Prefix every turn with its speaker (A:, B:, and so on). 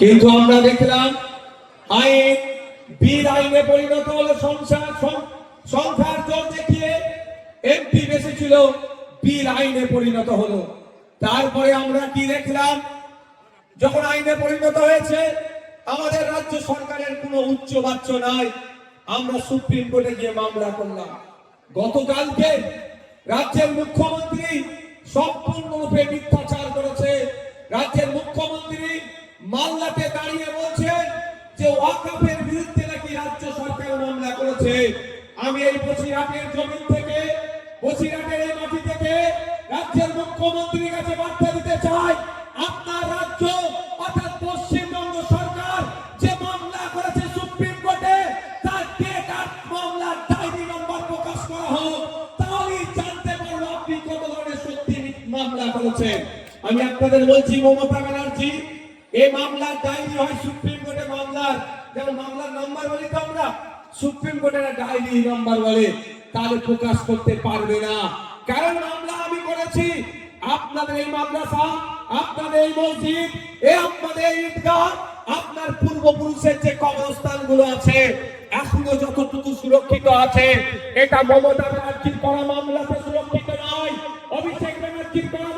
A: কিন্তু আমরা দেখলাম আইন বীর আইনে পরিণত হলো। সংখ্যার জোর দেখিয়ে এমপি বেশি ছিল, বীর আইনে পরিণত হলো। তারপরে আমরা কি দেখলাম, যখন আইনে পরিণত হয়েছে আমাদের রাজ্য সরকারের কোনো উচ্চ বাচ্চ নাই, আমরা সুপ্রিম কোর্টে গিয়ে মামলা করলাম। গতকালকে রাজ্যের মুখ্যমন্ত্রী সম্পূর্ণরূপে মিথ্যাচার করেছে। রাজ্যের মুখ্যমন্ত্রী মামলাতে দাঁড়িয়ে বলছেন যে ওয়াকফের বিরুদ্ধে নাকি রাজ্য সরকার মামলা করেছে। আমি এই বসিরহাটের জমি থেকে, বসিরহাটের এই মাটি থেকে রাজ্যের মুখ্যমন্ত্রীর কাছে বার্তা দিতে চাই, আপনার রাজ্য অর্থাৎ পশ্চিমবঙ্গ সরকার যে মামলা করেছে সুপ্রিম কোর্টে, তার ডেট আর মামলার ডায়েরি নম্বর প্রকাশ করা হোক, তাহলেই জানতে পারবো আপনি কত ধরনের সত্যি মামলা করেছেন। আমি আপনাদের বলছি, মমতা ব্যানার্জি, এই মামলার ডায়েরি হয় সুপ্রিম কোর্টে মামলার, যেমন মামলার নাম্বার বলি তো আমরা, সুপ্রিম কোর্টের ডায়েরি নাম্বার বলে, তাহলে প্রকাশ করতে পারবে না। কারণ মামলা আমি করেছি, আপনাদের এই মাদ্রাসা, আপনাদের এই মসজিদ, আপনাদের এই ঈদগাহ, আপনার পূর্বপুরুষের যে কবরস্থান গুলো আছে এখনো যতটুকু সুরক্ষিত আছে, এটা মমতা ব্যানার্জির করা মামলাতে সুরক্ষিত নয়, অভিষেক ব্যানার্জির করা